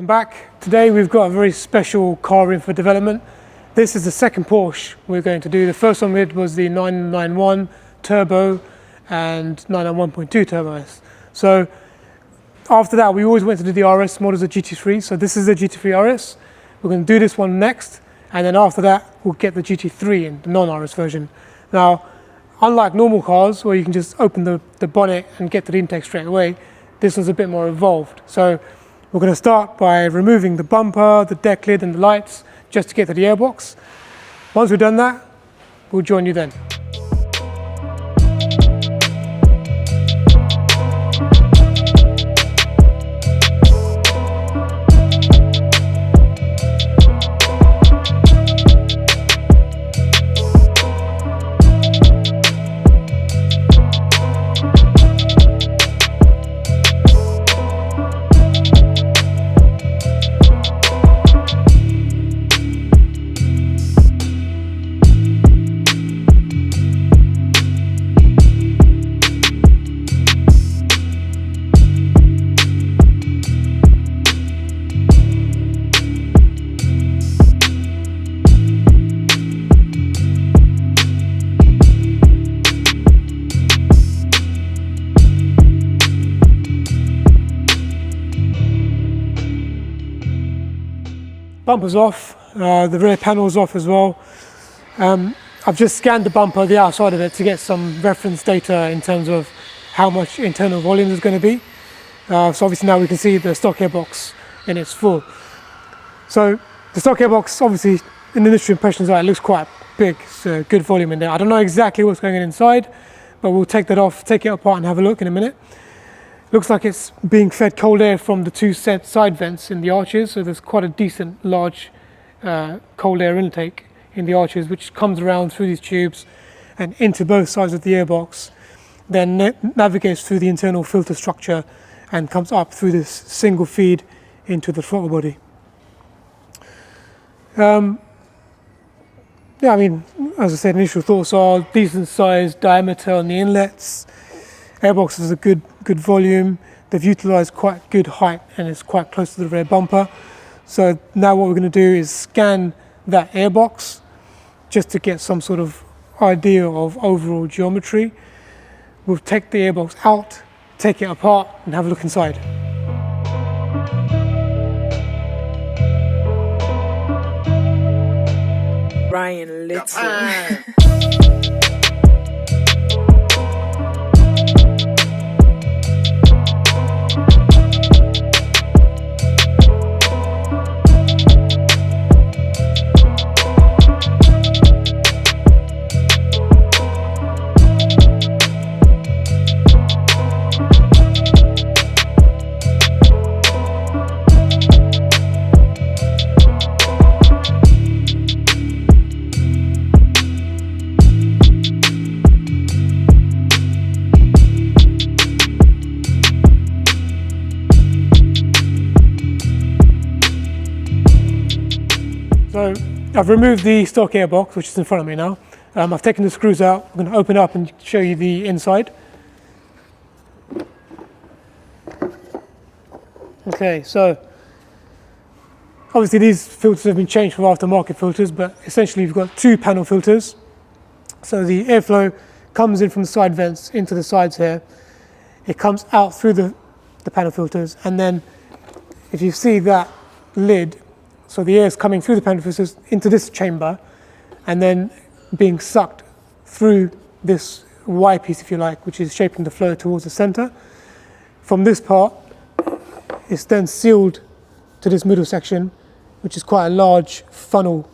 Welcome back. Today we've got a very special car in for development. This is the second Porsche we're going to do. The first one we did was the 991 Turbo and 991.2 Turbo S. So after that we always went to do the RS models of GT3. So this is the GT3 RS. We're going to do this one next, and then after that we'll get the GT3 in the non-RS version. Now, unlike normal cars where you can just open the bonnet and get to the intake straight away, this one's a bit more evolved. So we're going to start by removing the bumper, the deck lid and the lights just to get to the airbox. Once we've done that, we'll join you then. Bumper's off, the rear panel's off as well. I've just scanned the bumper, the outside of it, to get some reference data in terms of how much internal volume is going to be. So obviously now we can see the stock airbox in its full. So the stock airbox, obviously in the initial impressions, it looks quite big, so good volume in there. I don't know exactly what's going on inside, but we'll take that off, take it apart and have a look in a minute. Looks like it's being fed cold air from the two side vents in the arches, so there's quite a decent large cold air intake in the arches, which comes around through these tubes and into both sides of the airbox, then navigates through the internal filter structure and comes up through this single feed into the throttle body. Yeah, I mean, as I said, initial thoughts are decent size diameter on the inlets. Airbox is a good volume. They've utilised quite good height and it's quite close to the rear bumper. So now what we're going to do is scan that airbox just to get some sort of idea of overall geometry. We'll take the airbox out, take it apart and have a look inside. Ryan Little. So I've removed the stock airbox, which is in front of me now. I've taken the screws out. I'm going to open it up and show you the inside. Okay, so obviously these filters have been changed from aftermarket filters, but essentially you've got two panel filters. So the airflow comes in from the side vents into the sides here. It comes out through the panel filters, and then if you see that lid, so the air is coming through the panel filters into this chamber and then being sucked through this Y piece, if you like, which is shaping the flow towards the center. From this part, it's then sealed to this middle section, which is quite a large funnel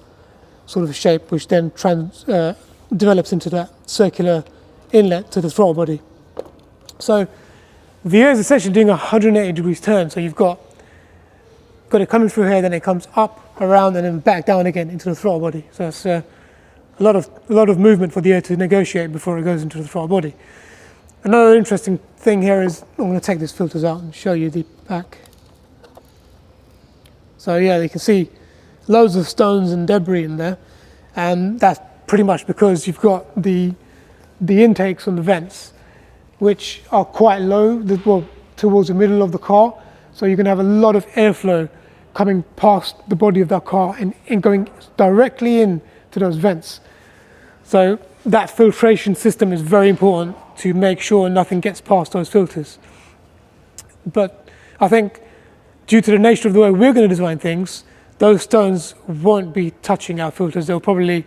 sort of shape, which then develops into that circular inlet to the throttle body. So the air is essentially doing a 180 degrees turn. So you've got it coming through here, then it comes up, around, and then back down again into the throttle body. So it's a lot of movement for the air to negotiate before it goes into the throttle body. Another interesting thing here is, I'm going to take these filters out and show you the back. So yeah, you can see loads of stones and debris in there, and that's pretty much because you've got the intakes on the vents, which are quite low, well, towards the middle of the car. So you can have a lot of airflow coming past the body of that car and going directly in to those vents. So that filtration system is very important to make sure nothing gets past those filters. But I think due to the nature of the way we're going to design things, those stones won't be touching our filters. They'll probably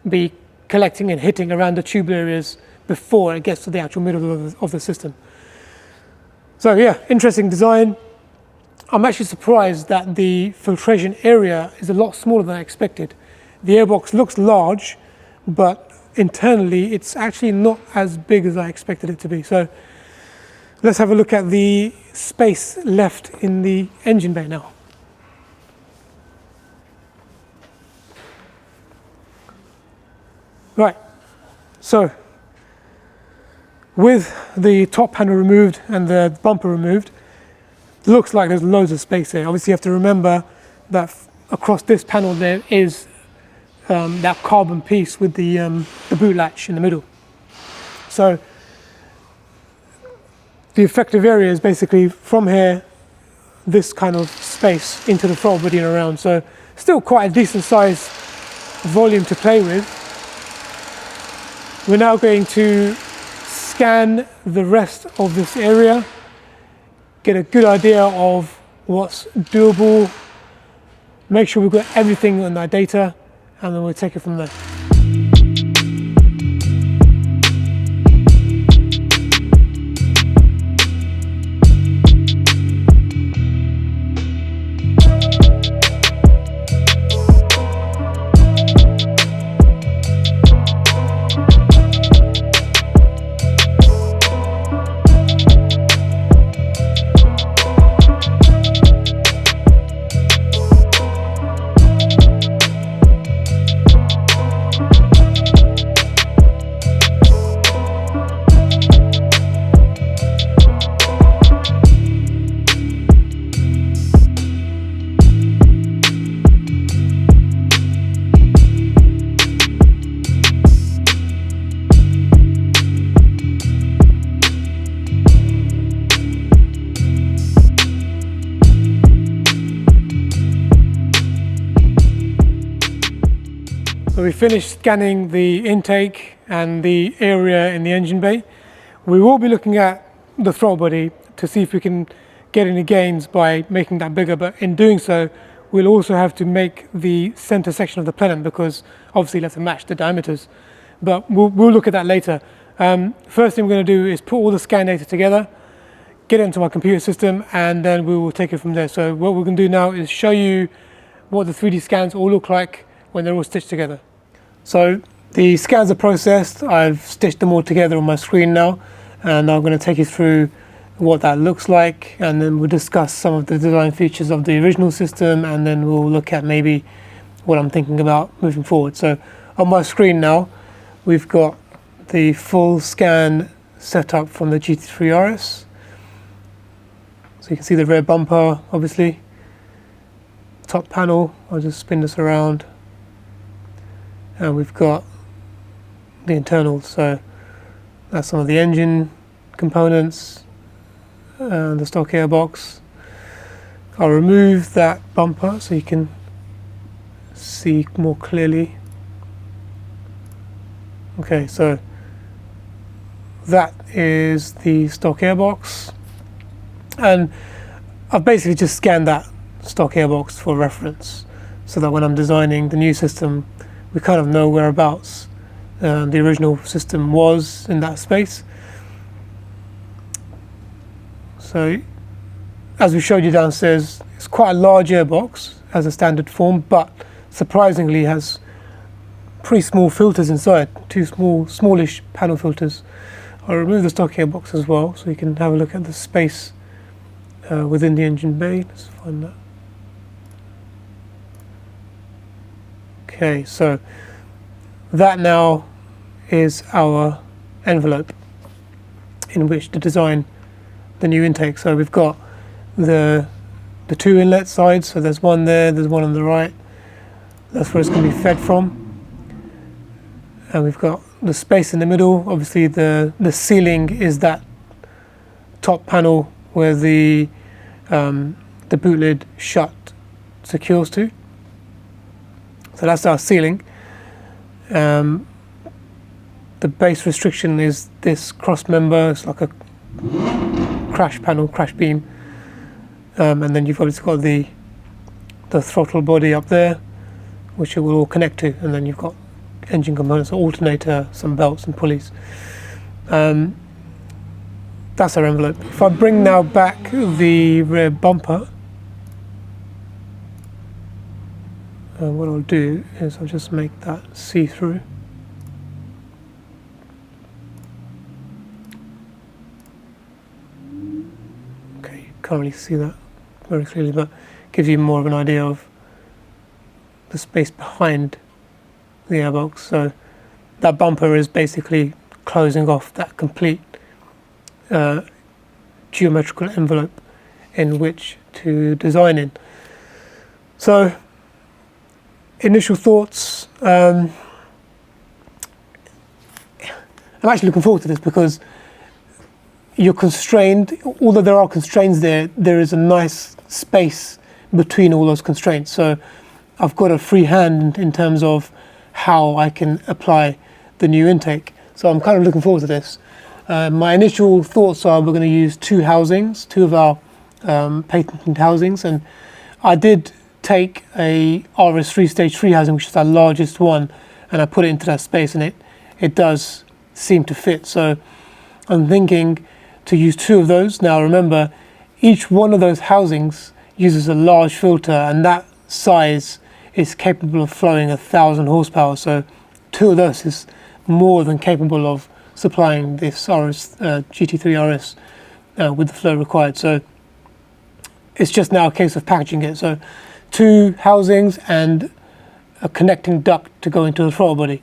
be collecting and hitting around the tubular areas before it gets to the actual middle of the system. So yeah, interesting design. I'm actually surprised that the filtration area is a lot smaller than I expected. The airbox looks large, but internally it's actually not as big as I expected it to be. So let's have a look at the space left in the engine bay now. Right, so with the top panel removed and the bumper removed, it looks like there's loads of space there. Obviously you have to remember that across this panel there is that carbon piece with the boot latch in the middle. So the effective area is basically from here, this kind of space into the throttle body and around. So still quite a decent size volume to play with. We're now going to scan the rest of this area, get a good idea of what's doable, make sure we've got everything on that data, and then we'll take it from there. So we finished scanning the intake and the area in the engine bay. We will be looking at the throttle body to see if we can get any gains by making that bigger, but in doing so we'll also have to make the center section of the plenum, because obviously you have to match the diameters, but we'll look at that later. First thing we're going to do is put all the scan data together, get it into our computer system, and then we will take it from there. So what we're going to do now is show you what the 3D scans all look like when they're all stitched together. So the scans are processed, I've stitched them all together on my screen now, and I'm going to take you through what that looks like, and then we'll discuss some of the design features of the original system, and then we'll look at maybe what I'm thinking about moving forward. So on my screen now, we've got the full scan set up from the GT3 RS. So you can see the rear bumper, obviously. Top panel, I'll just spin this around. And we've got the internals, so that's some of the engine components and the stock airbox. I'll remove that bumper so you can see more clearly. Okay, so that is the stock airbox, and I've basically just scanned that stock airbox for reference, so that when I'm designing the new system we kind of know whereabouts the original system was in that space. So as we showed you downstairs, it's quite a large airbox as a standard form, but surprisingly has pretty small filters inside, two smallish panel filters. I'll remove the stock airbox as well so you can have a look at the space within the engine bay. Let's find that. Okay, so that now is our envelope in which to design the new intake. So we've got the two inlet sides, so there's one there, there's one on the right. That's where it's going to be fed from. And we've got the space in the middle. Obviously the ceiling is that top panel where the boot lid shut secures to. So that's our sealing. The base restriction is this cross member. It's like a crash panel, crash beam, and then you've obviously got the throttle body up there, which it will all connect to, and then you've got engine components, an alternator, some belts and pulleys. That's our envelope. If I bring now back the rear bumper, what I'll do is I'll just make that see-through. Okay, you can't really see that very clearly, but gives you more of an idea of the space behind the airbox. So that bumper is basically closing off that complete geometrical envelope in which to design in. So initial thoughts, I'm actually looking forward to this because you're constrained. Although there are constraints there is a nice space between all those constraints. So I've got a free hand in terms of how I can apply the new intake. So I'm kind of looking forward to this. My initial thoughts are we're going to use two of our patented housings, and I did take a RS3 stage 3 housing, which is our largest one, and I put it into that space, and it does seem to fit. So I'm thinking to use two of those. Now remember, each one of those housings uses a large filter, and that size is capable of flowing 1,000 horsepower. So two of those is more than capable of supplying this GT3 RS with the flow required. So it's just now a case of packaging it. So two housings and a connecting duct to go into the throttle body.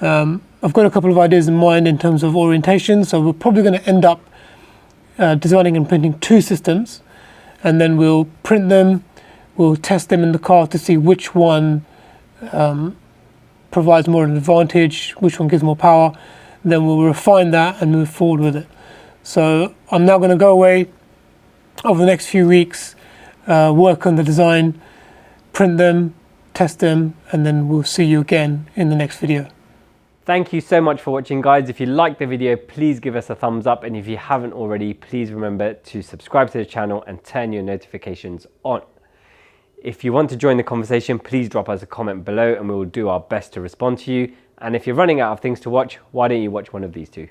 I've got a couple of ideas in mind in terms of orientation, so we're probably going to end up designing and printing two systems, and then we'll print them, we'll test them in the car to see which one provides more of an advantage, which one gives more power. Then we'll refine that and move forward with it. So I'm now going to go away over the next few weeks, work on the design, print them, test them, and then we'll see you again in the next video. Thank you so much for watching, guys. If you liked the video, please give us a thumbs up, and if you haven't already, please remember to subscribe to the channel and turn your notifications on. If you want to join the conversation, please drop us a comment below and we will do our best to respond to you. And if you're running out of things to watch, why don't you watch one of these two?